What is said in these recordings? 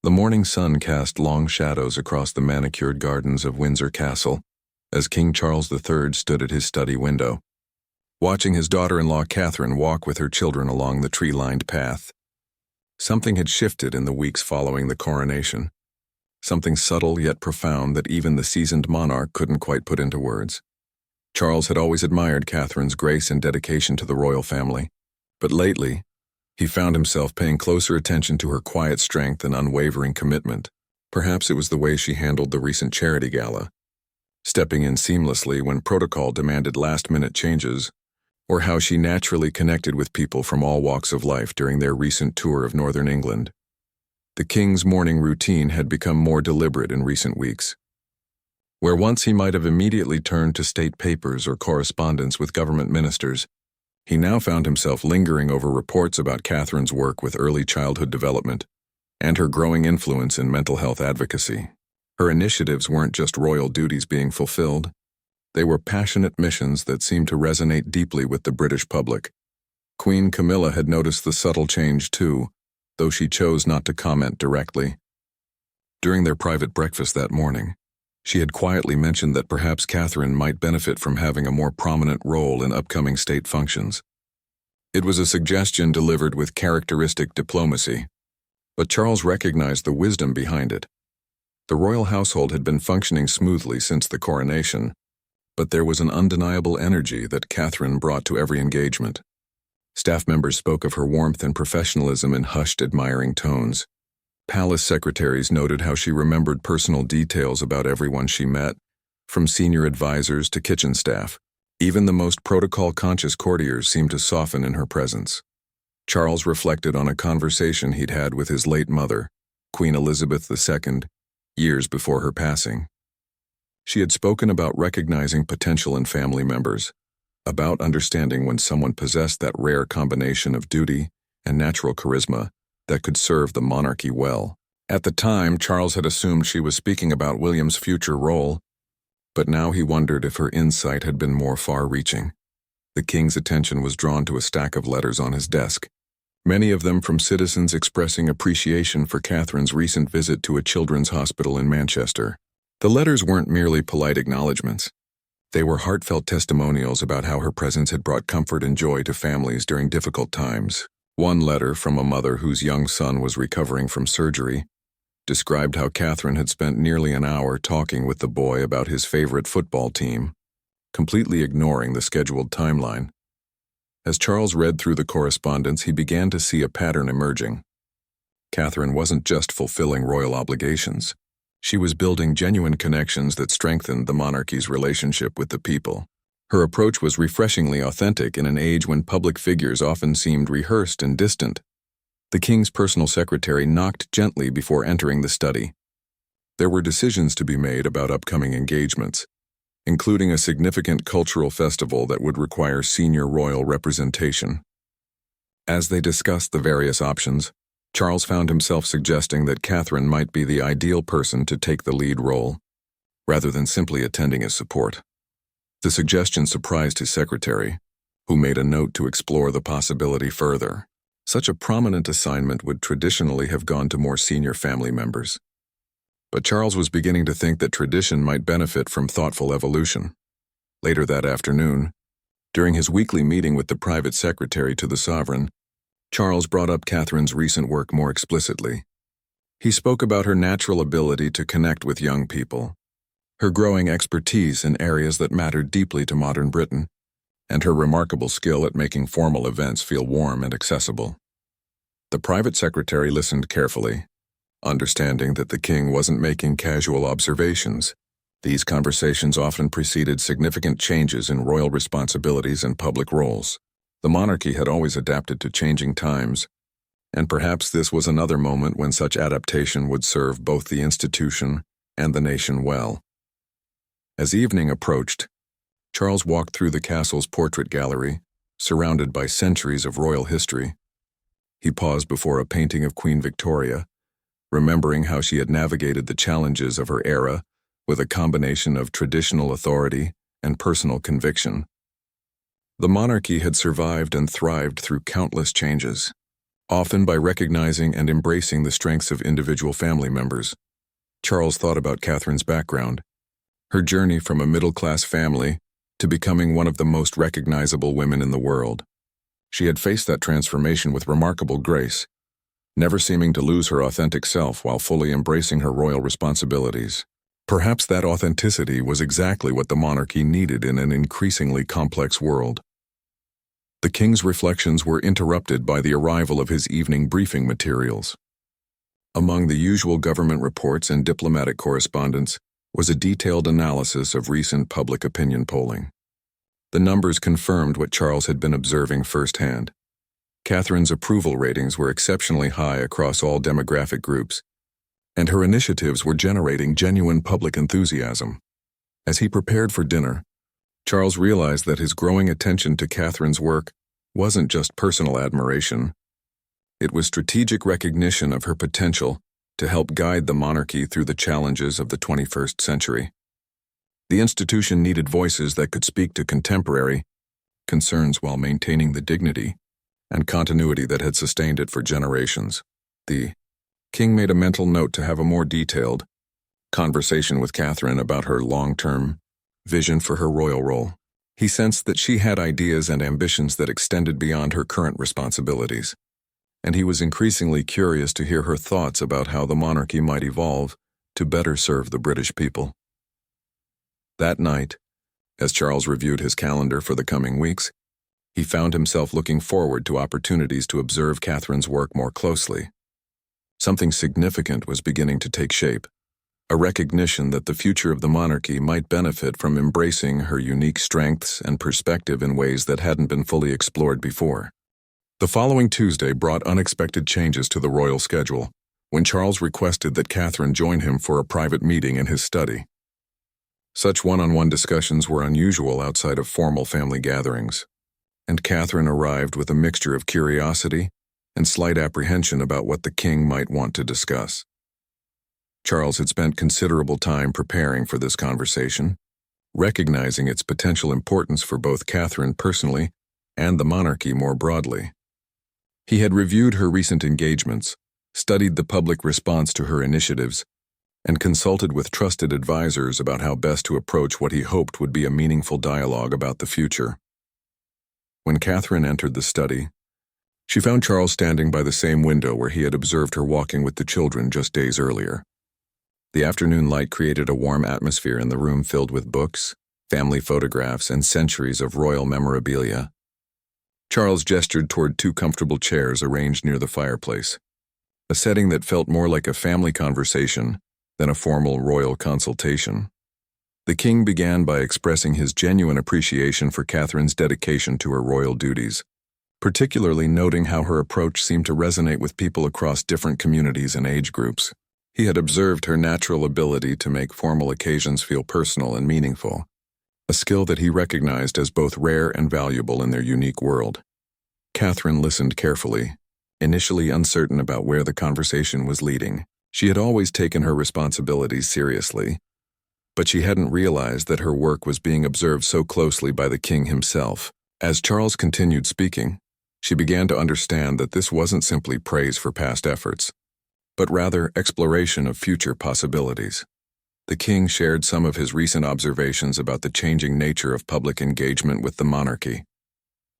The morning sun cast long shadows across the manicured gardens of Windsor Castle as King Charles III stood at his study window, watching his daughter-in-law Catherine walk with her children along the tree-lined path. Something had shifted in the weeks following the coronation, something subtle yet profound that even the seasoned monarch couldn't quite put into words. Charles had always admired Catherine's grace and dedication to the royal family, but lately, he found himself paying closer attention to her quiet strength and unwavering commitment. Perhaps it was the way she handled the recent charity gala, stepping in seamlessly when protocol demanded last-minute changes, or how she naturally connected with people from all walks of life during their recent tour of northern England. The king's morning routine had become more deliberate in recent weeks. Where once he might have immediately turned to state papers or correspondence with government ministers, he now found himself lingering over reports about Catherine's work with early childhood development and her growing influence in mental health advocacy. Her initiatives weren't just royal duties being fulfilled. They were passionate missions that seemed to resonate deeply with the British public. Queen Camilla had noticed the subtle change too, though she chose not to comment directly. During their private breakfast that morning, she had quietly mentioned that perhaps Catherine might benefit from having a more prominent role in upcoming state functions. It was a suggestion delivered with characteristic diplomacy, but Charles recognized the wisdom behind it. The royal household had been functioning smoothly since the coronation, but there was an undeniable energy that Catherine brought to every engagement. Staff members spoke of her warmth and professionalism in hushed, admiring tones. Palace secretaries noted how she remembered personal details about everyone she met, from senior advisors to kitchen staff. Even the most protocol-conscious courtiers seemed to soften in her presence. Charles reflected on a conversation he'd had with his late mother, Queen Elizabeth II, years before her passing. She had spoken about recognizing potential in family members, about understanding when someone possessed that rare combination of duty and natural charisma that could serve the monarchy well. At the time, Charles had assumed she was speaking about William's future role, but now he wondered if her insight had been more far-reaching. The king's attention was drawn to a stack of letters on his desk, many of them from citizens expressing appreciation for Catherine's recent visit to a children's hospital in Manchester. The letters weren't merely polite acknowledgments. They were heartfelt testimonials about how her presence had brought comfort and joy to families during difficult times. One letter, from a mother whose young son was recovering from surgery, described how Catherine had spent nearly an hour talking with the boy about his favorite football team, completely ignoring the scheduled timeline. As Charles read through the correspondence, he began to see a pattern emerging. Catherine wasn't just fulfilling royal obligations. She was building genuine connections that strengthened the monarchy's relationship with the people. Her approach was refreshingly authentic in an age when public figures often seemed rehearsed and distant. The king's personal secretary knocked gently before entering the study. There were decisions to be made about upcoming engagements, including a significant cultural festival that would require senior royal representation. As they discussed the various options, Charles found himself suggesting that Catherine might be the ideal person to take the lead role, rather than simply attending as support. The suggestion surprised his secretary, who made a note to explore the possibility further. Such a prominent assignment would traditionally have gone to more senior family members. But Charles was beginning to think that tradition might benefit from thoughtful evolution. Later that afternoon, during his weekly meeting with the private secretary to the sovereign, Charles brought up Catherine's recent work more explicitly. He spoke about her natural ability to connect with young people, her growing expertise in areas that mattered deeply to modern Britain, and her remarkable skill at making formal events feel warm and accessible. The private secretary listened carefully, understanding that the king wasn't making casual observations. These conversations often preceded significant changes in royal responsibilities and public roles. The monarchy had always adapted to changing times, and perhaps this was another moment when such adaptation would serve both the institution and the nation well. As evening approached, Charles walked through the castle's portrait gallery, surrounded by centuries of royal history. He paused before a painting of Queen Victoria, remembering how she had navigated the challenges of her era with a combination of traditional authority and personal conviction. The monarchy had survived and thrived through countless changes, often by recognizing and embracing the strengths of individual family members. Charles thought about Catherine's background, her journey from a middle-class family to becoming one of the most recognizable women in the world. She had faced that transformation with remarkable grace, never seeming to lose her authentic self while fully embracing her royal responsibilities. Perhaps that authenticity was exactly what the monarchy needed in an increasingly complex world. The king's reflections were interrupted by the arrival of his evening briefing materials. Among the usual government reports and diplomatic correspondence was a detailed analysis of recent public opinion polling. The numbers confirmed what Charles had been observing firsthand. Catherine's approval ratings were exceptionally high across all demographic groups, and her initiatives were generating genuine public enthusiasm. As he prepared for dinner, Charles realized that his growing attention to Catherine's work wasn't just personal admiration. It was strategic recognition of her potential to help guide the monarchy through the challenges of the 21st century. The institution needed voices that could speak to contemporary concerns while maintaining the dignity and continuity that had sustained it for generations. The king made a mental note to have a more detailed conversation with Catherine about her long-term vision for her royal role. He sensed that she had ideas and ambitions that extended beyond her current responsibilities, and he was increasingly curious to hear her thoughts about how the monarchy might evolve to better serve the British people. That night, as Charles reviewed his calendar for the coming weeks, he found himself looking forward to opportunities to observe Catherine's work more closely. Something significant was beginning to take shape, a recognition that the future of the monarchy might benefit from embracing her unique strengths and perspective in ways that hadn't been fully explored before. The following Tuesday brought unexpected changes to the royal schedule, when Charles requested that Catherine join him for a private meeting in his study. Such one-on-one discussions were unusual outside of formal family gatherings, and Catherine arrived with a mixture of curiosity and slight apprehension about what the king might want to discuss. Charles had spent considerable time preparing for this conversation, recognizing its potential importance for both Catherine personally and the monarchy more broadly. He had reviewed her recent engagements, studied the public response to her initiatives, and consulted with trusted advisors about how best to approach what he hoped would be a meaningful dialogue about the future. When Catherine entered the study, she found Charles standing by the same window where he had observed her walking with the children just days earlier. The afternoon light created a warm atmosphere in the room filled with books, family photographs, and centuries of royal memorabilia. Charles gestured toward two comfortable chairs arranged near the fireplace, a setting that felt more like a family conversation than a formal royal consultation. The king began by expressing his genuine appreciation for Catherine's dedication to her royal duties, particularly noting how her approach seemed to resonate with people across different communities and age groups. He had observed her natural ability to make formal occasions feel personal and meaningful, a skill that he recognized as both rare and valuable in their unique world. Catherine listened carefully, initially uncertain about where the conversation was leading. She had always taken her responsibilities seriously, but she hadn't realized that her work was being observed so closely by the king himself. As Charles continued speaking, she began to understand that this wasn't simply praise for past efforts, but rather exploration of future possibilities. The king shared some of his recent observations about the changing nature of public engagement with the monarchy.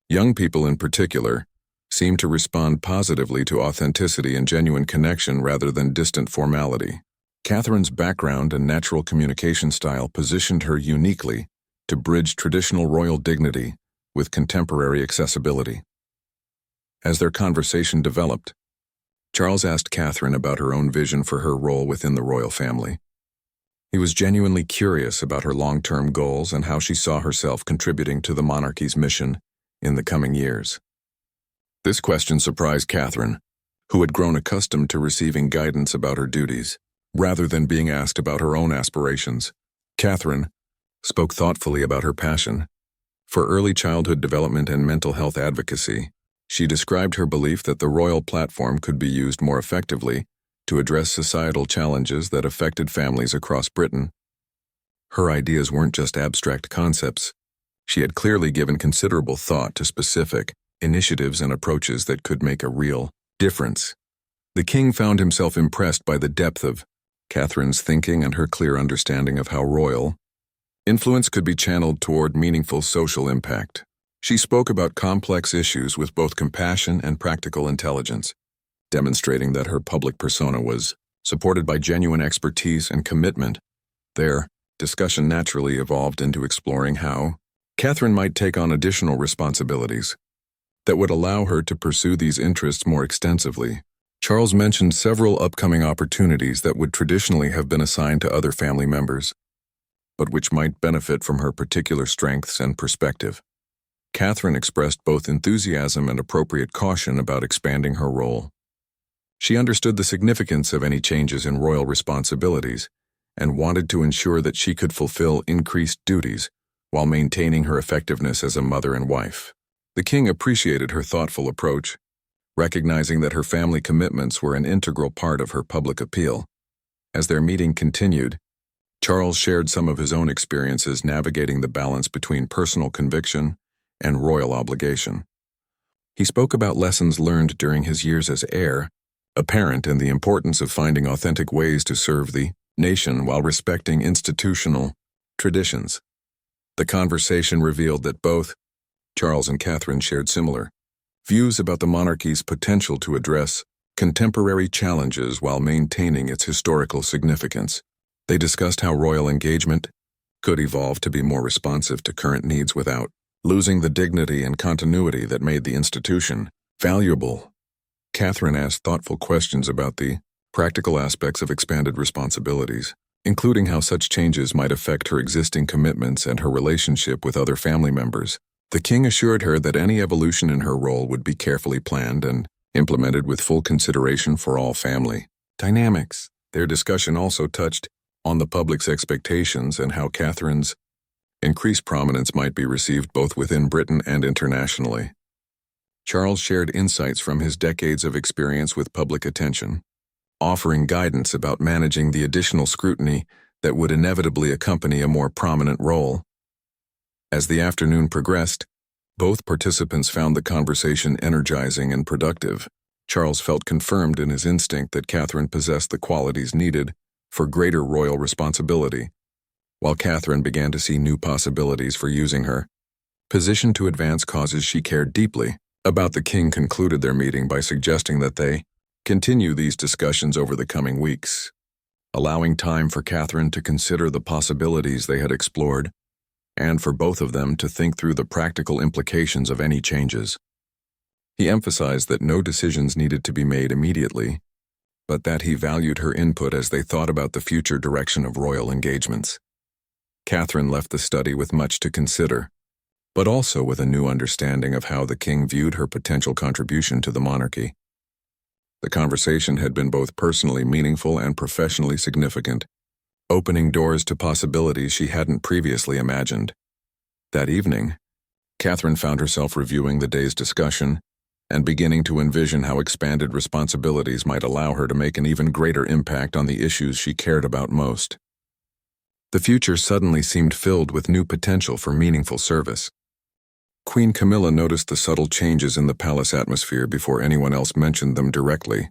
Young people in particular seemed to respond positively to authenticity and genuine connection rather than distant formality. Catherine's background and natural communication style positioned her uniquely to bridge traditional royal dignity with contemporary accessibility. As their conversation developed, Charles asked Catherine about her own vision for her role within the royal family. He was genuinely curious about her long-term goals and how she saw herself contributing to the monarchy's mission in the coming years. This question surprised Catherine, who had grown accustomed to receiving guidance about her duties, rather than being asked about her own aspirations. Catherine spoke thoughtfully about her passion for early childhood development and mental health advocacy. She described her belief that the royal platform could be used more effectively to address societal challenges that affected families across Britain. Her ideas weren't just abstract concepts. She had clearly given considerable thought to specific initiatives and approaches that could make a real Difference. The king found himself impressed by the depth of Catherine's thinking and her clear understanding of how royal influence could be channeled toward meaningful social impact. She spoke about complex issues with both compassion and practical intelligence, demonstrating that her public persona was supported by genuine expertise and commitment. Their discussion naturally evolved into exploring how Catherine might take on additional responsibilities that would allow her to pursue these interests more extensively. Charles mentioned several upcoming opportunities that would traditionally have been assigned to other family members, but which might benefit from her particular strengths and perspective. Catherine expressed both enthusiasm and appropriate caution about expanding her role. She understood the significance of any changes in royal responsibilities and wanted to ensure that she could fulfill increased duties while maintaining her effectiveness as a mother and wife. The king appreciated her thoughtful approach, recognizing that her family commitments were an integral part of her public appeal. As their meeting continued, Charles shared some of his own experiences navigating the balance between personal conviction and royal obligation. He spoke about lessons learned during his years as heir apparent and the importance of finding authentic ways to serve the nation while respecting institutional traditions. The conversation revealed that both Charles and Catherine shared similar views about the monarchy's potential to address contemporary challenges while maintaining its historical significance. They discussed how royal engagement could evolve to be more responsive to current needs without losing the dignity and continuity that made the institution valuable. Catherine asked thoughtful questions about the practical aspects of expanded responsibilities, including how such changes might affect her existing commitments and her relationship with other family members. The king assured her that any evolution in her role would be carefully planned and implemented with full consideration for all family dynamics. Their discussion also touched on the public's expectations and how Catherine's increased prominence might be received both within Britain and internationally. Charles shared insights from his decades of experience with public attention, offering guidance about managing the additional scrutiny that would inevitably accompany a more prominent role. As the afternoon progressed, both participants found the conversation energizing and productive. Charles felt confirmed in his instinct that Catherine possessed the qualities needed for greater royal responsibility, while Catherine began to see new possibilities for using her position to advance causes she cared deeply about. The king concluded their meeting by suggesting that they continue these discussions over the coming weeks, allowing time for Catherine to consider the possibilities they had explored and for both of them to think through the practical implications of any changes. He emphasized that no decisions needed to be made immediately, but that he valued her input as they thought about the future direction of royal engagements. Catherine left the study with much to consider, but also with a new understanding of how the king viewed her potential contribution to the monarchy. The conversation had been both personally meaningful and professionally significant, opening doors to possibilities she hadn't previously imagined. That evening, Catherine found herself reviewing the day's discussion and beginning to envision how expanded responsibilities might allow her to make an even greater impact on the issues she cared about most. The future suddenly seemed filled with new potential for meaningful service. Queen Camilla noticed the subtle changes in the palace atmosphere before anyone else mentioned them directly.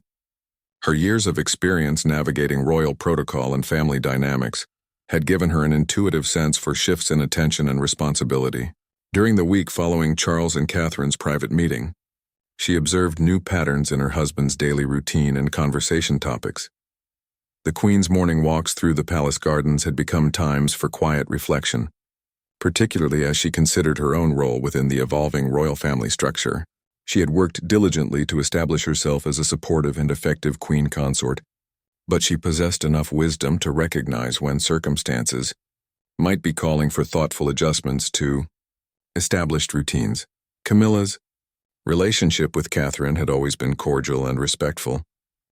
Her years of experience navigating royal protocol and family dynamics had given her an intuitive sense for shifts in attention and responsibility. During the week following Charles and Catherine's private meeting, she observed new patterns in her husband's daily routine and conversation topics. The Queen's morning walks through the palace gardens had become times for quiet reflection, particularly as she considered her own role within the evolving royal family structure. She had worked diligently to establish herself as a supportive and effective queen consort, but she possessed enough wisdom to recognize when circumstances might be calling for thoughtful adjustments to established routines. Camilla's relationship with Catherine had always been cordial and respectful,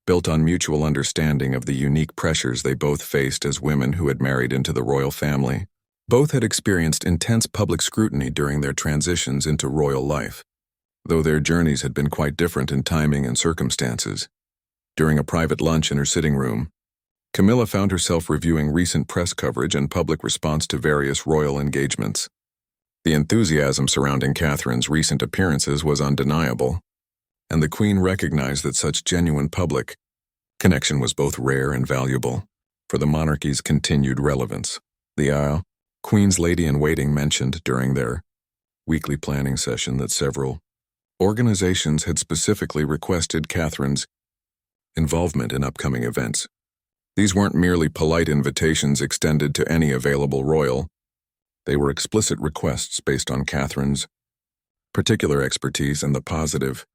built on mutual understanding of the unique pressures they both faced as women who had married into the royal family. Both had experienced intense public scrutiny during their transitions into royal life, though their journeys had been quite different in timing and circumstances. During a private lunch in her sitting room, Camilla found herself reviewing recent press coverage and public response to various royal engagements. The enthusiasm surrounding Catherine's recent appearances was undeniable, and the Queen recognized that such genuine public connection was both rare and valuable for the monarchy's continued relevance. The Queen's Lady-in-Waiting mentioned during their weekly planning session that several organizations had specifically requested Catherine's involvement in upcoming events. These weren't merely polite invitations extended to any available royal. They were explicit requests based on Catherine's particular expertise and the positive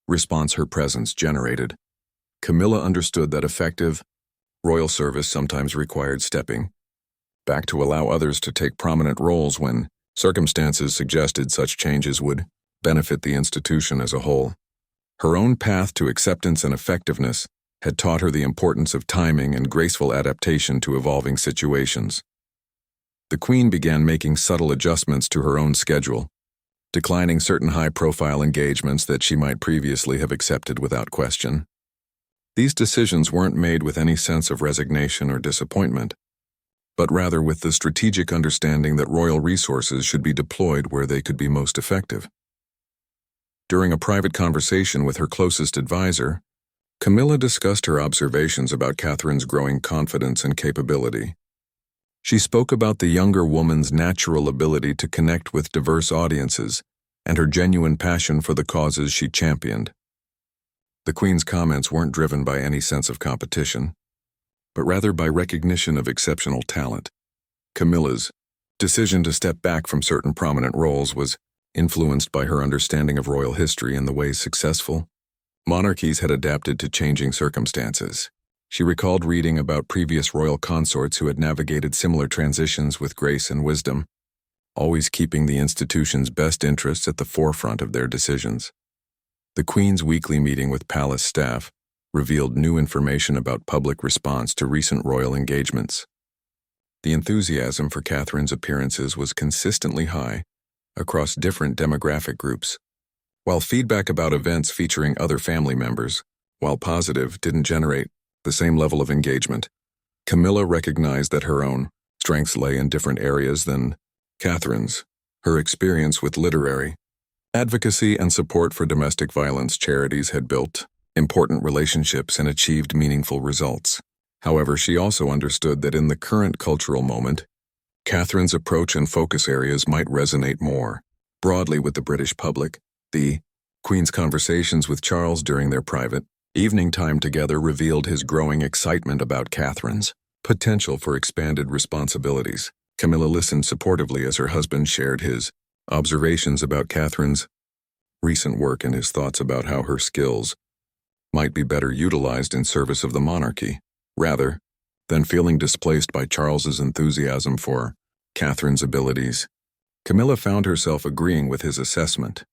response her presence generated. Camilla understood that effective royal service sometimes required stepping back to allow others to take prominent roles when circumstances suggested such changes would benefit the institution as a whole. Her own path to acceptance and effectiveness had taught her the importance of timing and graceful adaptation to evolving situations. The Queen began making subtle adjustments to her own schedule, declining certain high-profile engagements that she might previously have accepted without question. These decisions weren't made with any sense of resignation or disappointment, but rather with the strategic understanding that royal resources should be deployed where they could be most effective. During a private conversation with her closest advisor, Camilla discussed her observations about Catherine's growing confidence and capability. She spoke about the younger woman's natural ability to connect with diverse audiences and her genuine passion for the causes she championed. The Queen's comments weren't driven by any sense of competition, but rather by recognition of exceptional talent. Camilla's decision to step back from certain prominent roles was influenced by her understanding of royal history and the ways successful monarchies had adapted to changing circumstances. She recalled reading about previous royal consorts who had navigated similar transitions with grace and wisdom, always keeping the institution's best interests at the forefront of their decisions. The Queen's weekly meeting with palace staff revealed new information about public response to recent royal engagements. The enthusiasm for Catherine's appearances was consistently high across different demographic groups, while feedback about events featuring other family members, while positive, didn't generate the same level of engagement. Camilla recognized that her own strengths lay in different areas than Catherine's. Her experience with literary advocacy and support for domestic violence charities had built important relationships and achieved meaningful results. However, she also understood that in the current cultural moment, Catherine's approach and focus areas might resonate more broadly with the British public. The Queen's conversations with Charles during their private evening time together revealed his growing excitement about Catherine's potential for expanded responsibilities. Camilla listened supportively as her husband shared his observations about Catherine's recent work and his thoughts about how her skills might be better utilized in service of the monarchy, rather than feeling displaced by Charles's enthusiasm for Catherine's abilities. Camilla found herself agreeing with his assessment.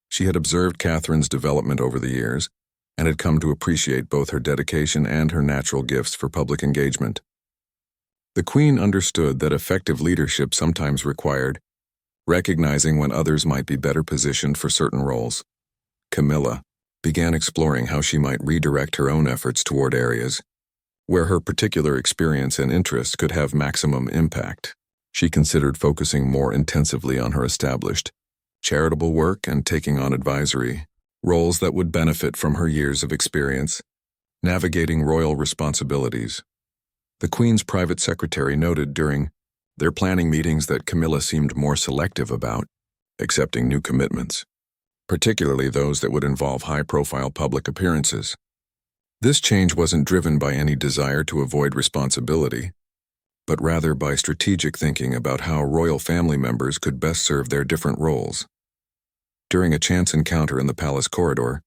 She had observed Catherine's development over the years and had come to appreciate both her dedication and her natural gifts for public engagement. The Queen understood that effective leadership sometimes required recognizing when others might be better positioned for certain roles. Camilla began exploring how she might redirect her own efforts toward areas where her particular experience and interests could have maximum impact. She considered focusing more intensively on her established charitable work and taking on advisory roles that would benefit from her years of experience navigating royal responsibilities. The Queen's private secretary noted during their planning meetings that Camilla seemed more selective about accepting new commitments, particularly those that would involve high-profile public appearances. This change wasn't driven by any desire to avoid responsibility, but rather by strategic thinking about how royal family members could best serve their different roles. During a chance encounter in the palace corridor,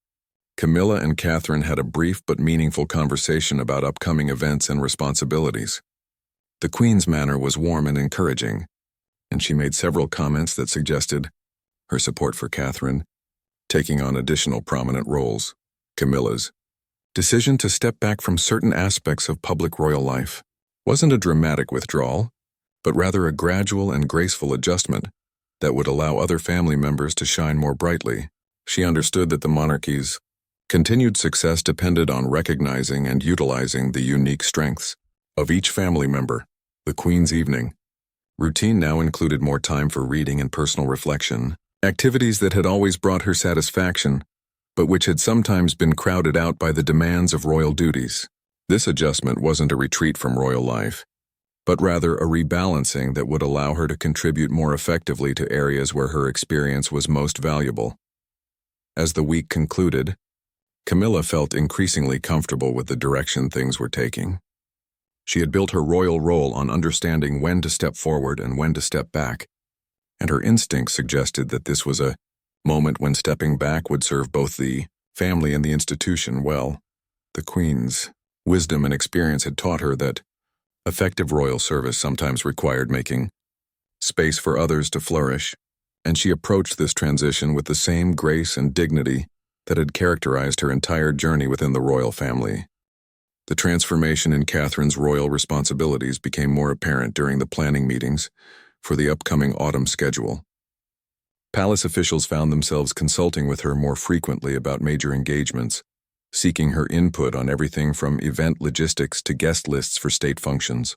Camilla and Catherine had a brief but meaningful conversation about upcoming events and responsibilities. The Queen's manner was warm and encouraging, and she made several comments that suggested her support for Catherine taking on additional prominent roles. Camilla's decision to step back from certain aspects of public royal life wasn't a dramatic withdrawal, but rather a gradual and graceful adjustment that would allow other family members to shine more brightly. She understood that the monarchy's continued success depended on recognizing and utilizing the unique strengths of each family member. The Queen's evening routine now included more time for reading and personal reflection, activities that had always brought her satisfaction, but which had sometimes been crowded out by the demands of royal duties. This adjustment wasn't a retreat from royal life, but rather a rebalancing that would allow her to contribute more effectively to areas where her experience was most valuable. As the week concluded, Camilla felt increasingly comfortable with the direction things were taking. She had built her royal role on understanding when to step forward and when to step back, and her instinct suggested that this was a moment when stepping back would serve both the family and the institution well. The Queen's wisdom and experience had taught her that effective royal service sometimes required making space for others to flourish, and she approached this transition with the same grace and dignity that had characterized her entire journey within the royal family. The transformation in Catherine's royal responsibilities became more apparent during the planning meetings for the upcoming autumn schedule. Palace officials found themselves consulting with her more frequently about major engagements, seeking her input on everything from event logistics to guest lists for state functions.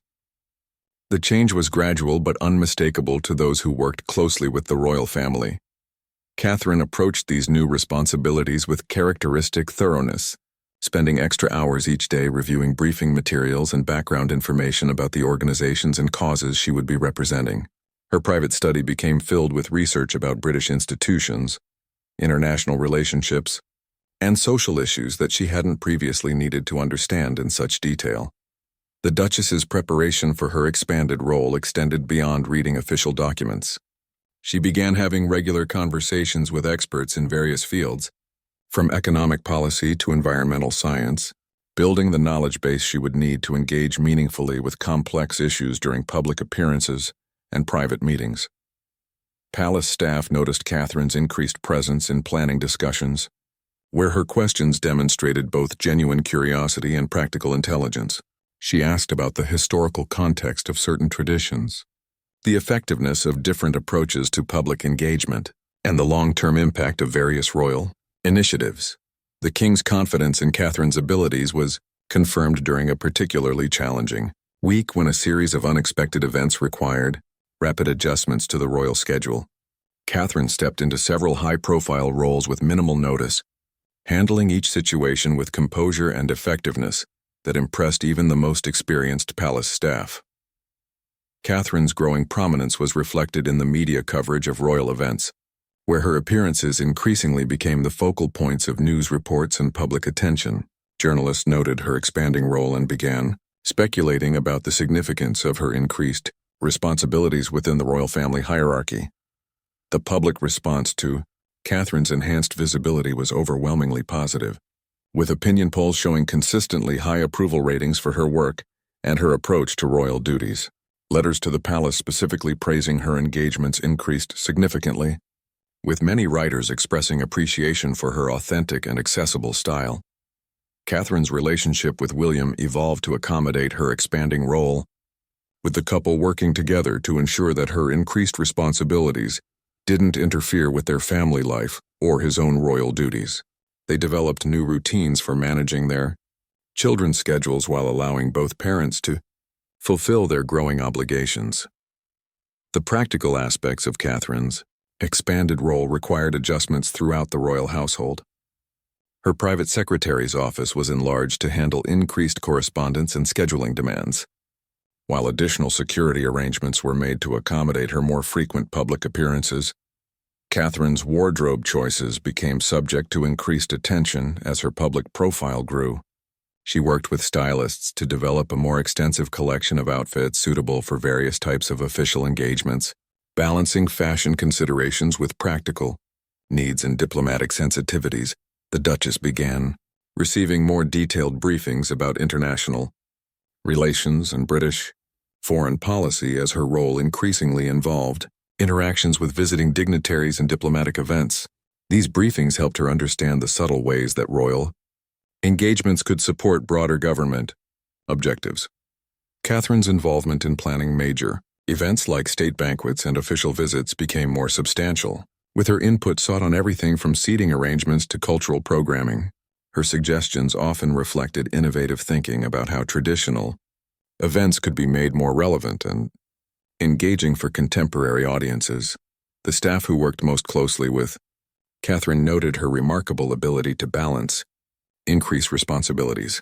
The change was gradual but unmistakable to those who worked closely with the royal family. Catherine approached these new responsibilities with characteristic thoroughness, spending extra hours each day reviewing briefing materials and background information about the organizations and causes she would be representing. Her private study became filled with research about British institutions, international relationships, and social issues that she hadn't previously needed to understand in such detail. The Duchess's preparation for her expanded role extended beyond reading official documents. She began having regular conversations with experts in various fields, from economic policy to environmental science, building the knowledge base she would need to engage meaningfully with complex issues during public appearances and private meetings. Palace staff noticed Catherine's increased presence in planning discussions, where her questions demonstrated both genuine curiosity and practical intelligence. She asked about the historical context of certain traditions, the effectiveness of different approaches to public engagement, and the long-term impact of various royal initiatives. The king's confidence in Catherine's abilities was confirmed during a particularly challenging week when a series of unexpected events required rapid adjustments to the royal schedule. Catherine stepped into several high-profile roles with minimal notice, handling each situation with composure and effectiveness that impressed even the most experienced palace staff. Catherine's growing prominence was reflected in the media coverage of royal events, where her appearances increasingly became the focal points of news reports and public attention. Journalists noted her expanding role and began speculating about the significance of her increased responsibilities within the royal family hierarchy. The public response to Catherine's enhanced visibility was overwhelmingly positive, with opinion polls showing consistently high approval ratings for her work and her approach to royal duties. Letters to the palace specifically praising her engagements increased significantly, with many writers expressing appreciation for her authentic and accessible style. Catherine's relationship with William evolved to accommodate her expanding role, with the couple working together to ensure that her increased responsibilities didn't interfere with their family life or his own royal duties. They developed new routines for managing their children's schedules while allowing both parents to fulfill their growing obligations. The practical aspects of Catherine's expanded role required adjustments throughout the royal household. Her private secretary's office was enlarged to handle increased correspondence and scheduling demands, while additional security arrangements were made to accommodate her more frequent public appearances. Catherine's wardrobe choices became subject to increased attention as her public profile grew. She worked with stylists to develop a more extensive collection of outfits suitable for various types of official engagements, balancing fashion considerations with practical needs and diplomatic sensitivities. The Duchess began receiving more detailed briefings about international relations and British foreign policy as her role increasingly involved interactions with visiting dignitaries and diplomatic events. These briefings helped her understand the subtle ways that royal engagements could support broader government objectives. Catherine's involvement in planning major events like state banquets and official visits became more substantial, with her input sought on everything from seating arrangements to cultural programming. Her suggestions often reflected innovative thinking about how traditional events could be made more relevant and engaging for contemporary audiences. The staff who worked most closely with Catherine noted her remarkable ability to balance increased responsibilities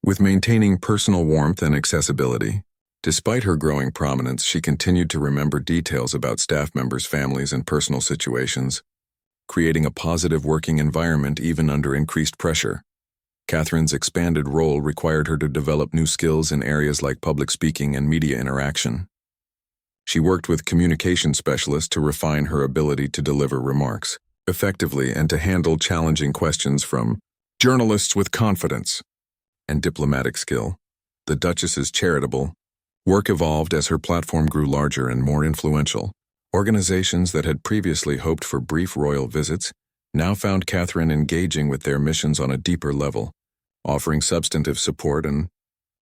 with maintaining personal warmth and accessibility. Despite her growing prominence, she continued to remember details about staff members' families and personal situations, creating a positive working environment even under increased pressure. Catherine's expanded role required her to develop new skills in areas like public speaking and media interaction. She worked with communication specialists to refine her ability to deliver remarks effectively and to handle challenging questions from journalists with confidence and diplomatic skill. The Duchess's charitable work evolved as her platform grew larger and more influential. Organizations that had previously hoped for brief royal visits now found Catherine engaging with their missions on a deeper level, offering substantive support and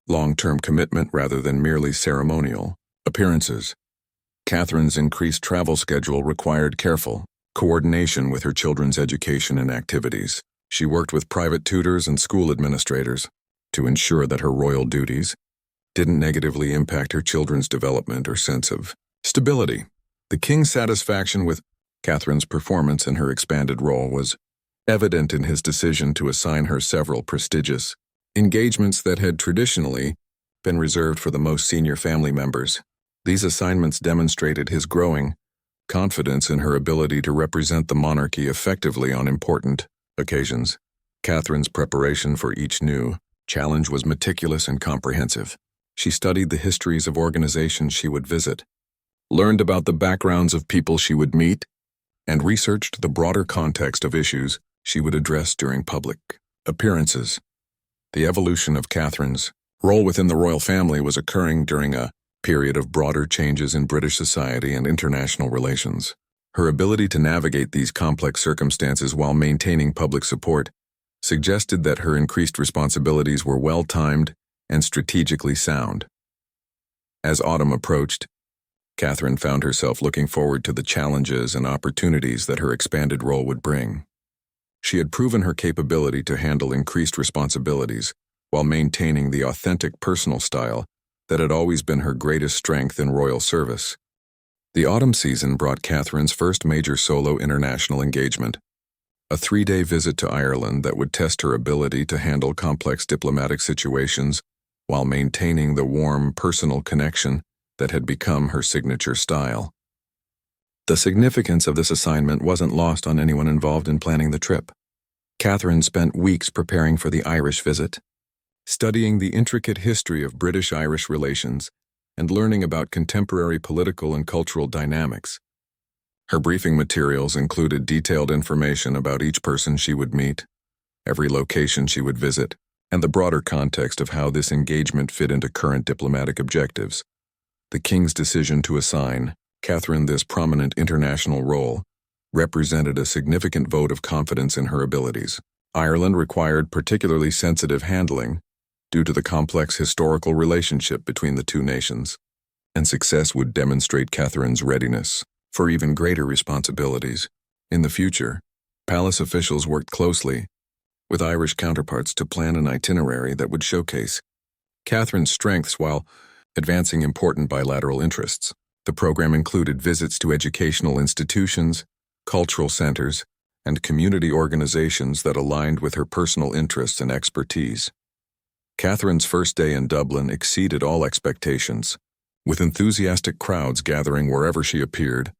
long-term commitment rather than merely ceremonial appearances. Catherine's increased travel schedule required careful coordination with her children's education and activities. She worked with private tutors and school administrators to ensure that her royal duties didn't negatively impact her children's development or sense of stability. The king's satisfaction with Catherine's performance in her expanded role was evident in his decision to assign her several prestigious engagements that had traditionally been reserved for the most senior family members. These assignments demonstrated his growing confidence in her ability to represent the monarchy effectively on important occasions. Catherine's preparation for each new challenge was meticulous and comprehensive. She studied the histories of organizations she would visit, learned about the backgrounds of people she would meet, and researched the broader context of issues she would address during public appearances. The evolution of Catherine's role within the royal family was occurring during a period of broader changes in British society and international relations. Her ability to navigate these complex circumstances while maintaining public support suggested that her increased responsibilities were well-timed and strategically sound. As autumn approached, Catherine found herself looking forward to the challenges and opportunities that her expanded role would bring. She had proven her capability to handle increased responsibilities while maintaining the authentic personal style that had always been her greatest strength in royal service. The autumn season brought Catherine's first major solo international engagement, a 3-day visit to Ireland that would test her ability to handle complex diplomatic situations while maintaining the warm, personal connection that had become her signature style. The significance of this assignment wasn't lost on anyone involved in planning the trip. Catherine spent weeks preparing for the Irish visit, studying the intricate history of British-Irish relations and learning about contemporary political and cultural dynamics. Her briefing materials included detailed information about each person she would meet, every location she would visit, and the broader context of how this engagement fit into current diplomatic objectives. The king's decision to assign Catherine this prominent international role represented a significant vote of confidence in her abilities. Ireland required particularly sensitive handling due to the complex historical relationship between the two nations, and success would demonstrate Catherine's readiness for even greater responsibilities. In the future, palace officials worked closely with Irish counterparts to plan an itinerary that would showcase Catherine's strengths while advancing important bilateral interests. The program included visits to educational institutions, cultural centers, and community organizations that aligned with her personal interests and expertise. Catherine's first day in Dublin exceeded all expectations, with enthusiastic crowds gathering wherever she appeared,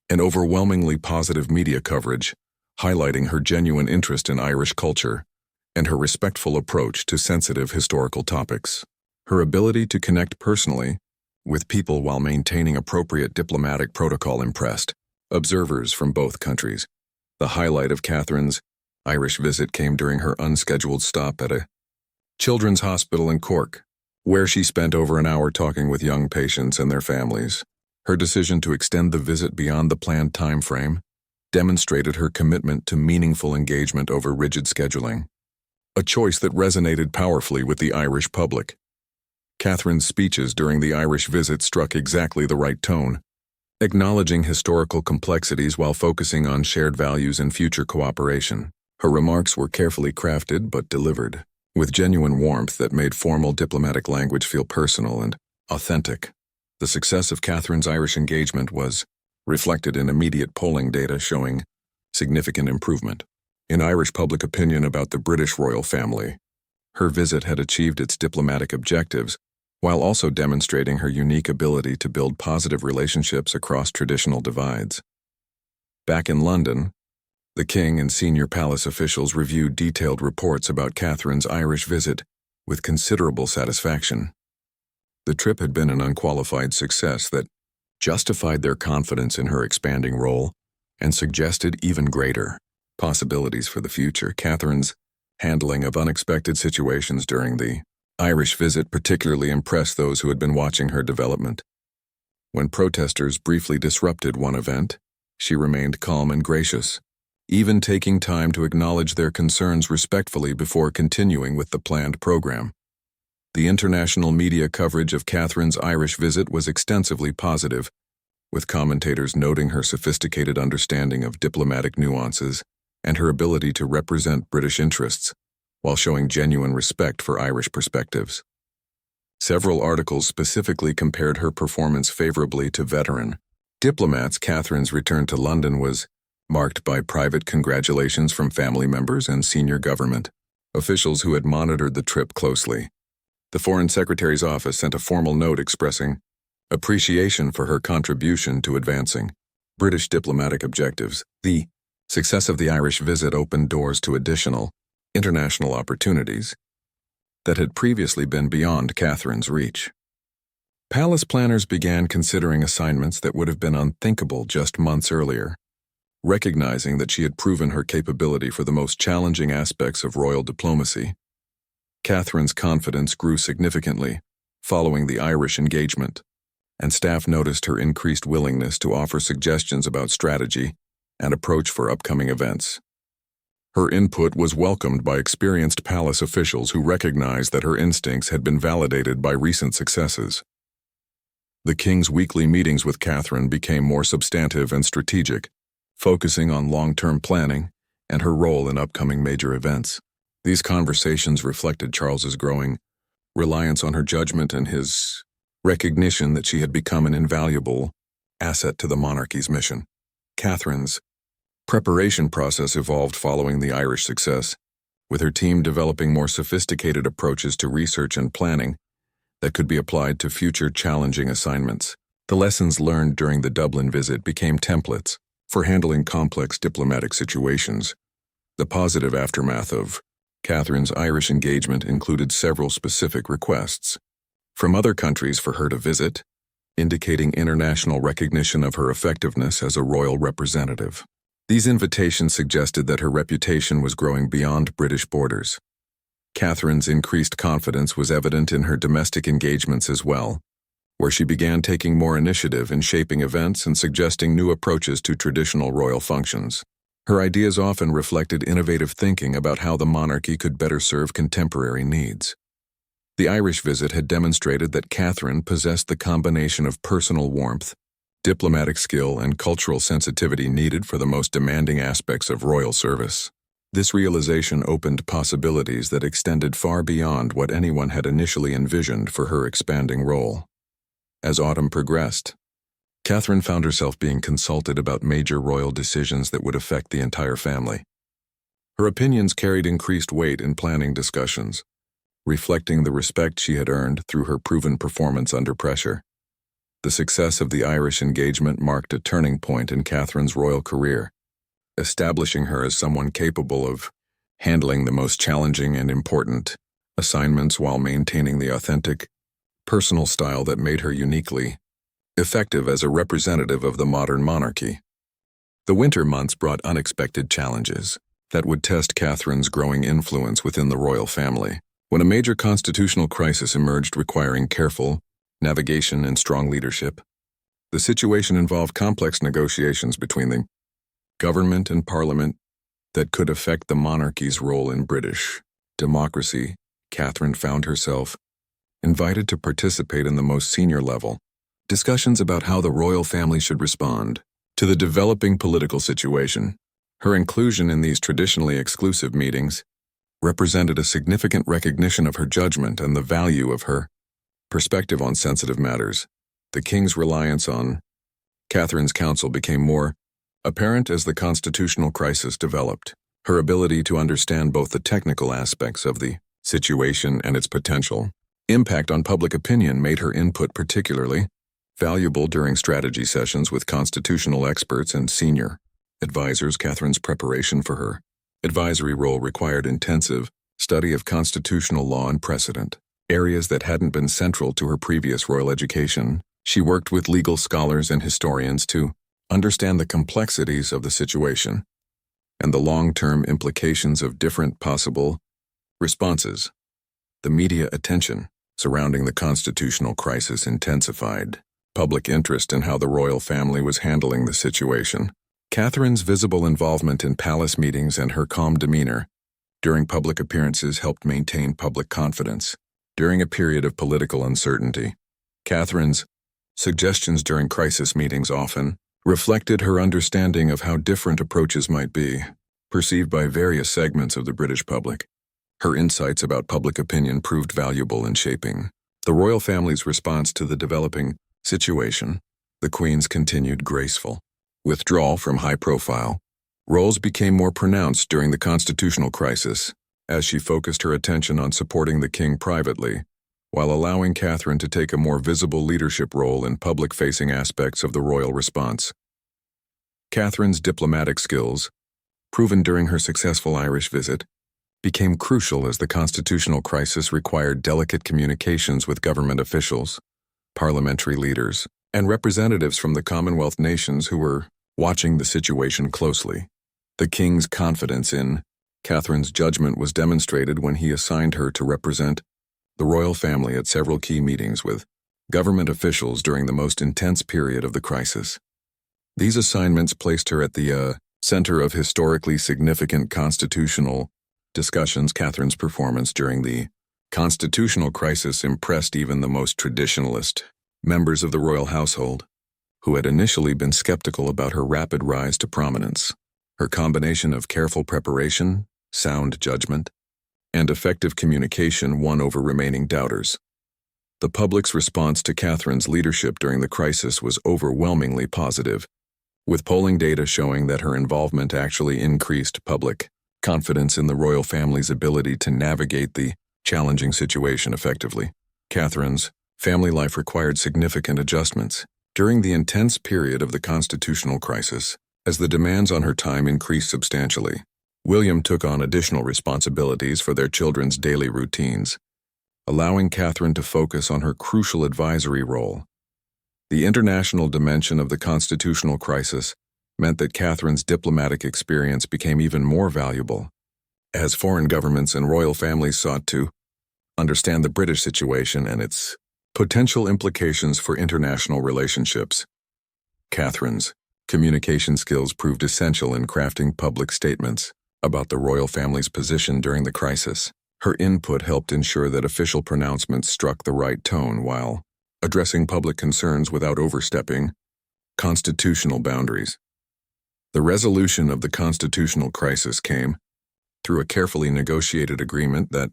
and overwhelmingly positive media coverage, highlighting her genuine interest in Irish culture and her respectful approach to sensitive historical topics. Her ability to connect personally with people while maintaining appropriate diplomatic protocol impressed observers from both countries. The highlight of Catherine's Irish visit came during her unscheduled stop at a children's hospital in Cork, where she spent over an hour talking with young patients and their families. Her decision to extend the visit beyond the planned time frame demonstrated her commitment to meaningful engagement over rigid scheduling, a choice that resonated powerfully with the Irish public. Catherine's speeches during the Irish visit struck exactly the right tone, acknowledging historical complexities while focusing on shared values and future cooperation. Her remarks were carefully crafted but delivered with genuine warmth that made formal diplomatic language feel personal and authentic. The success of Catherine's Irish engagement was reflected in immediate polling data showing significant improvement in Irish public opinion about the British royal family. Her visit had achieved its diplomatic objectives, while also demonstrating her unique ability to build positive relationships across traditional divides. Back in London, the king and senior palace officials reviewed detailed reports about Catherine's Irish visit with considerable satisfaction. The trip had been an unqualified success that justified their confidence in her expanding role and suggested even greater possibilities for the future. Catherine's handling of unexpected situations during the Irish visit particularly impressed those who had been watching her development. When protesters briefly disrupted one event, she remained calm and gracious, even taking time to acknowledge their concerns respectfully before continuing with the planned program. The international media coverage of Catherine's Irish visit was extensively positive, with commentators noting her sophisticated understanding of diplomatic nuances and her ability to represent British interests, while showing genuine respect for Irish perspectives. Several articles specifically compared her performance favorably to veteran diplomats. Catherine's return to London was marked by private congratulations from family members and senior government officials who had monitored the trip closely. The Foreign Secretary's office sent a formal note expressing appreciation for her contribution to advancing British diplomatic objectives. The success of the Irish visit opened doors to additional international opportunities that had previously been beyond Catherine's reach. Palace planners began considering assignments that would have been unthinkable just months earlier, recognizing that she had proven her capability for the most challenging aspects of royal diplomacy. Catherine's confidence grew significantly following the Irish engagement, and staff noticed her increased willingness to offer suggestions about strategy and approach for upcoming events. Her input was welcomed by experienced palace officials who recognized that her instincts had been validated by recent successes. The king's weekly meetings with Catherine became more substantive and strategic, focusing on long-term planning and her role in upcoming major events. These conversations reflected Charles's growing reliance on her judgment and his recognition that she had become an invaluable asset to the monarchy's mission. Catherine's preparation process evolved following the Irish success, with her team developing more sophisticated approaches to research and planning that could be applied to future challenging assignments. The lessons learned during the Dublin visit became templates for handling complex diplomatic situations. The positive aftermath of Catherine's Irish engagement included several specific requests from other countries for her to visit, indicating international recognition of her effectiveness as a royal representative. These invitations suggested that her reputation was growing beyond British borders. Catherine's increased confidence was evident in her domestic engagements as well, where she began taking more initiative in shaping events and suggesting new approaches to traditional royal functions. Her ideas often reflected innovative thinking about how the monarchy could better serve contemporary needs. The Irish visit had demonstrated that Catherine possessed the combination of personal warmth, diplomatic skill, and cultural sensitivity needed for the most demanding aspects of royal service. This realization opened possibilities that extended far beyond what anyone had initially envisioned for her expanding role. As autumn progressed, Catherine found herself being consulted about major royal decisions that would affect the entire family. Her opinions carried increased weight in planning discussions, reflecting the respect she had earned through her proven performance under pressure. The success of the Irish engagement marked a turning point in Catherine's royal career, establishing her as someone capable of handling the most challenging and important assignments while maintaining the authentic, personal style that made her uniquely effective as a representative of the modern monarchy. The winter months brought unexpected challenges that would test Catherine's growing influence within the royal family. When a major constitutional crisis emerged requiring careful navigation and strong leadership, the situation involved complex negotiations between the government and parliament that could affect the monarchy's role in British democracy. Catherine found herself invited to participate in the most senior level discussions about how the royal family should respond to the developing political situation. Her inclusion in these traditionally exclusive meetings represented a significant recognition of her judgment and the value of her perspective on sensitive matters. The king's reliance on Catherine's counsel became more Apparent as the constitutional crisis developed, her ability to understand both the technical aspects of the situation and its potential impact on public opinion made her input particularly valuable during strategy sessions with constitutional experts and senior advisors. Catherine's preparation for her advisory role required intensive study of constitutional law and precedent, areas that hadn't been central to her previous royal education. She worked with legal scholars and historians to understand the complexities of the situation and the long-term implications of different possible responses. The media attention surrounding the constitutional crisis intensified public interest in how the royal family was handling the situation. Catherine's visible involvement in palace meetings and her calm demeanor during public appearances helped maintain public confidence. During a period of political uncertainty, Catherine's suggestions during crisis meetings often reflected her understanding of how different approaches might be perceived by various segments of the British public. Her insights about public opinion proved valuable in shaping the royal family's response to the developing situation. The Queen's continued graceful withdrawal from high-profile roles became more pronounced during the constitutional crisis, as she focused her attention on supporting the king privately, while allowing Catherine to take a more visible leadership role in public-facing aspects of the royal response. Catherine's diplomatic skills, proven during her successful Irish visit, became crucial as the constitutional crisis required delicate communications with government officials, parliamentary leaders, and representatives from the Commonwealth nations who were watching the situation closely. The king's confidence in Catherine's judgment was demonstrated when he assigned her to represent the royal family at several key meetings with government officials during the most intense period of the crisis. These assignments placed her at the center of historically significant constitutional discussions. Catherine's performance during the constitutional crisis impressed even the most traditionalist members of the royal household, who had initially been skeptical about her rapid rise to prominence. Her combination of careful preparation, sound judgment, and effective communication won over remaining doubters. The public's response to Catherine's leadership during the crisis was overwhelmingly positive, with polling data showing that her involvement actually increased public confidence in the royal family's ability to navigate the challenging situation effectively. Catherine's family life required significant adjustments during the intense period of the constitutional crisis. As the demands on her time increased substantially, William took on additional responsibilities for their children's daily routines, allowing Catherine to focus on her crucial advisory role. The international dimension of the constitutional crisis meant that Catherine's diplomatic experience became even more valuable, as foreign governments and royal families sought to understand the British situation and its potential implications for international relationships. Catherine's communication skills proved essential in crafting public statements about the royal family's position during the crisis. Her input helped ensure that official pronouncements struck the right tone while addressing public concerns without overstepping constitutional boundaries. The resolution of the constitutional crisis came through a carefully negotiated agreement that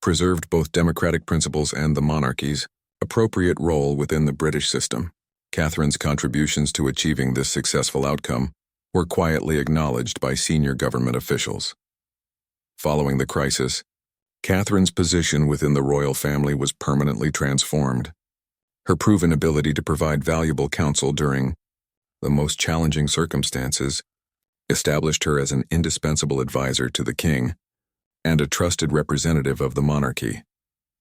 preserved both democratic principles and the monarchy's appropriate role within the British system. Catherine's contributions to achieving this successful outcome were quietly acknowledged by senior government officials. Following the crisis, Catherine's position within the royal family was permanently transformed. Her proven ability to provide valuable counsel during the most challenging circumstances established her as an indispensable advisor to the king and a trusted representative of the monarchy.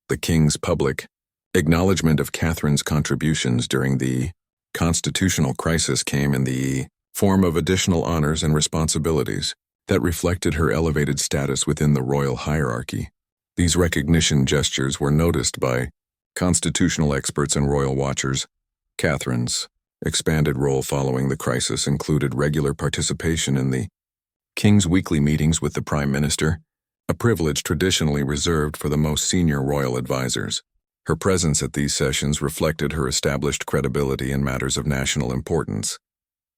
The king's public acknowledgement of Catherine's contributions during the constitutional crisis came in the form of additional honors and responsibilities that reflected her elevated status within the royal hierarchy. These recognition gestures were noticed by constitutional experts and royal watchers. Catherine's expanded role following the crisis included regular participation in the king's weekly meetings with the Prime Minister, a privilege traditionally reserved for the most senior royal advisors. Her presence at these sessions reflected her established credibility in matters of national importance.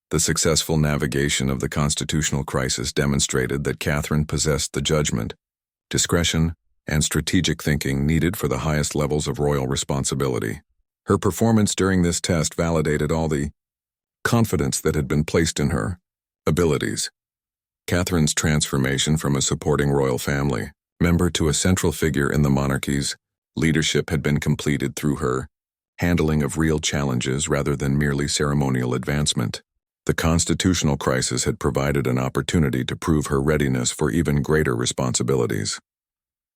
The successful navigation of the constitutional crisis demonstrated that Catherine possessed the judgment, discretion, and strategic thinking needed for the highest levels of royal responsibility. Her performance during this test validated all the confidence that had been placed in her Abilities. Catherine's transformation from a supporting royal family member to a central figure in the monarchy's leadership had been completed through her handling of real challenges rather than merely ceremonial advancement. The constitutional crisis had provided an opportunity to prove her readiness for even greater responsibilities.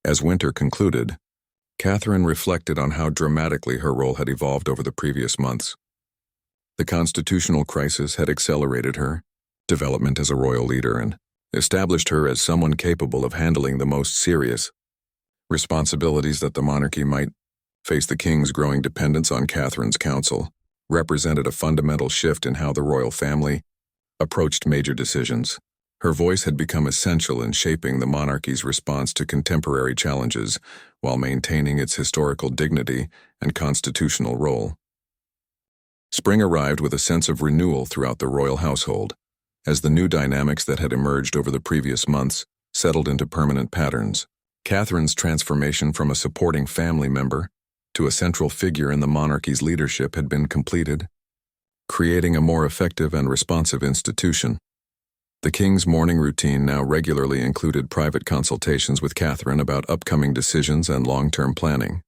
As winter concluded, Catherine reflected on how dramatically her role had evolved over the previous months. The constitutional crisis had accelerated her development as a royal leader and established her as someone capable of handling the most serious responsibilities that the monarchy might face. The king's growing dependence on Catherine's counsel represented a fundamental shift in how the royal family approached major decisions. Her voice had become essential in shaping the monarchy's response to contemporary challenges while maintaining its historical dignity and constitutional role. Spring arrived with a sense of renewal throughout the royal household, as the new dynamics that had emerged over the previous months settled into permanent patterns. Catherine's transformation from a supporting family member to a central figure in the monarchy's leadership had been completed, creating a more effective and responsive institution. The king's morning routine now regularly included private consultations with Catherine about upcoming decisions and long-term planning.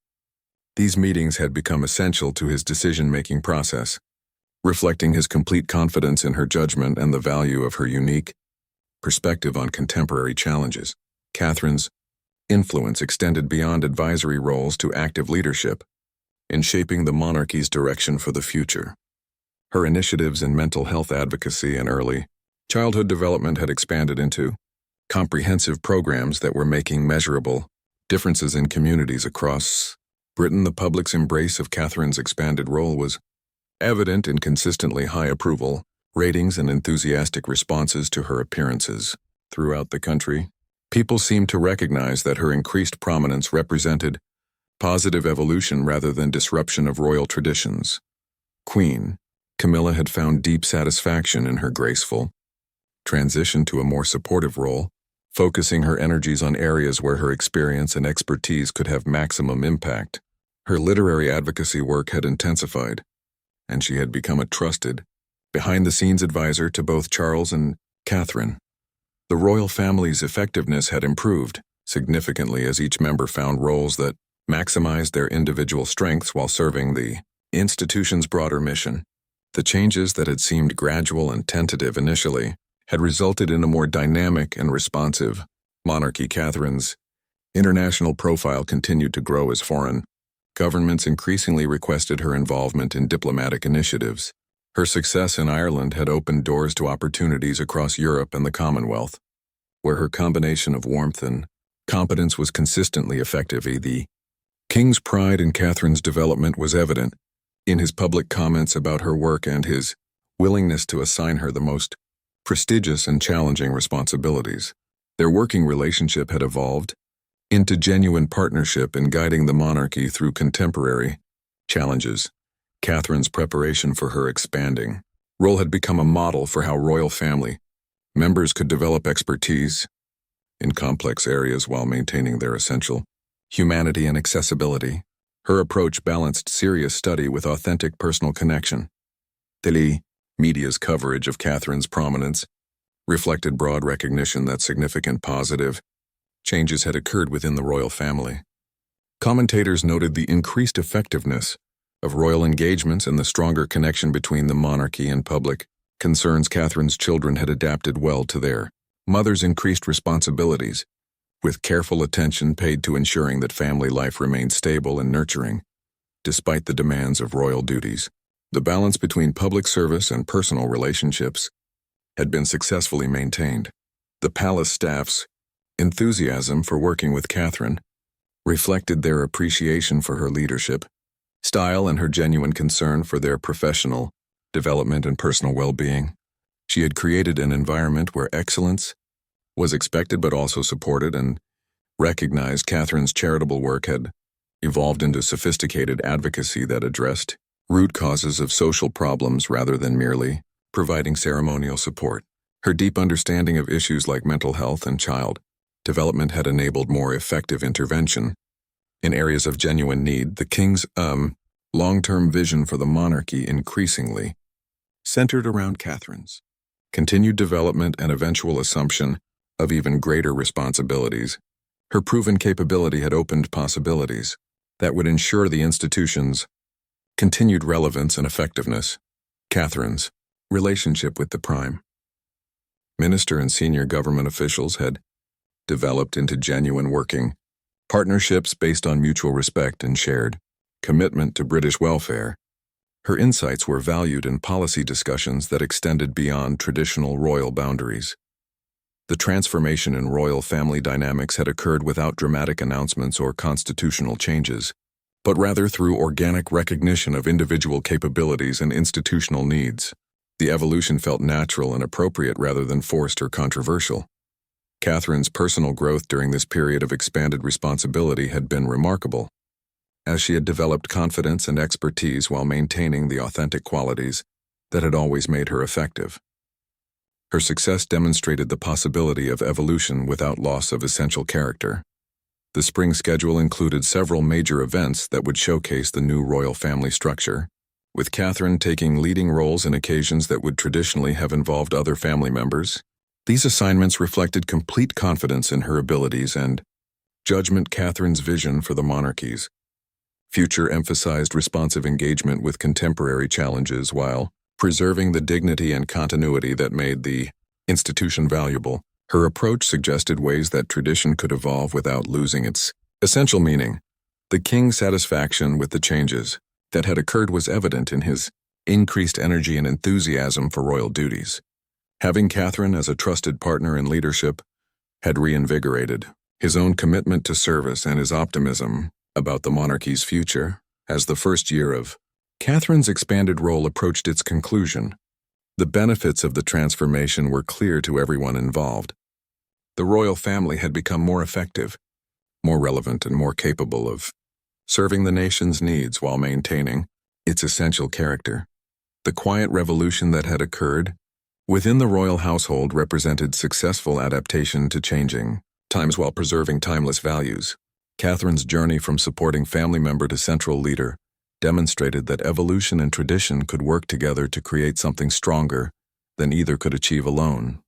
These meetings had become essential to his decision-making process, reflecting his complete confidence in her judgment and the value of her unique perspective on contemporary challenges. Catherine's influence extended beyond advisory roles to active leadership in shaping the monarchy's direction for the future. Her initiatives in mental health advocacy and early childhood development had expanded into comprehensive programs that were making measurable differences in communities across Britain. The public's embrace of Catherine's expanded role was evident in consistently high approval ratings and enthusiastic responses to her appearances. Throughout the country, people seemed to recognize that her increased prominence represented positive evolution rather than disruption of royal traditions. Queen Camilla had found deep satisfaction in her graceful transition to a more supportive role, focusing her energies on areas where her experience and expertise could have maximum impact. Her literary advocacy work had intensified, and she had become a trusted, behind-the-scenes advisor to both Charles and Catherine. The royal family's effectiveness had improved significantly as each member found roles that maximized their individual strengths while serving the institution's broader mission. The changes that had seemed gradual and tentative initially had resulted in a more dynamic and responsive monarchy. Catherine's international profile continued to grow as foreign governments increasingly requested her involvement in diplomatic initiatives. Her success in Ireland had opened doors to opportunities across Europe and the Commonwealth, where her combination of warmth and competence was consistently effective. The king's pride in Catherine's development was evident in his public comments about her work and his willingness to assign her the most prestigious and challenging responsibilities. Their working relationship had evolved into genuine partnership in guiding the monarchy through contemporary challenges. Catherine's preparation for her expanding role had become a model for how royal family members could develop expertise in complex areas while maintaining their essential humanity and accessibility. Her approach balanced serious study with authentic personal connection. The media's coverage of Catherine's prominence reflected broad recognition that significant positive changes had occurred within the royal family. Commentators noted the increased effectiveness of royal engagements and the stronger connection between the monarchy and public concerns. Catherine's children had adapted well to their mother's increased responsibilities, with careful attention paid to ensuring that family life remained stable and nurturing, despite the demands of royal duties. The balance between public service and personal relationships had been successfully maintained. The palace staff's enthusiasm for working with Catherine reflected their appreciation for her leadership style and her genuine concern for their professional development and personal well-being. She had created an environment where excellence was expected but also supported and recognized. Catherine's charitable work had evolved into sophisticated advocacy that addressed root causes of social problems rather than merely providing ceremonial support. Her deep understanding of issues like mental health and child development had enabled more effective intervention in areas of genuine need. The king's long-term vision for the monarchy increasingly centered around Catherine's continued development, and eventual assumption of even greater responsibilities. Her proven capability had opened possibilities that would ensure the institution's continued relevance and effectiveness. Catherine's relationship with the Prime Minister and senior government officials had developed into genuine working partnerships based on mutual respect and shared commitment to British welfare. Her insights were valued in policy discussions that extended beyond traditional royal boundaries. The transformation in royal family dynamics had occurred without dramatic announcements or constitutional changes, but rather through organic recognition of individual capabilities and institutional needs. The evolution felt natural and appropriate rather than forced or controversial. Catherine's personal growth during this period of expanded responsibility had been remarkable, as she had developed confidence and expertise while maintaining the authentic qualities that had always made her effective. Her success demonstrated the possibility of evolution without loss of essential character. The spring schedule included several major events that would showcase the new royal family structure, with Catherine taking leading roles in occasions that would traditionally have involved other family members. These assignments reflected complete confidence in her abilities and judgment. Catherine's vision for the monarchies future emphasized responsive engagement with contemporary challenges while preserving the dignity and continuity that made the institution valuable. Her approach suggested ways that tradition could evolve without losing its essential meaning. The king's satisfaction with the changes that had occurred was evident in his increased energy and enthusiasm for royal duties. Having Catherine as a trusted partner in leadership had reinvigorated his own commitment to service and his optimism about the monarchy's future. As the first year of Catherine's expanded role approached its conclusion, the benefits of the transformation were clear to everyone involved. The royal family had become more effective, more relevant, and more capable of serving the nation's needs while maintaining its essential character. The quiet revolution that had occurred within the royal household represented successful adaptation to changing times while preserving timeless values. Catherine's journey from supporting family member to central leader demonstrated that evolution and tradition could work together to create something stronger than either could achieve alone.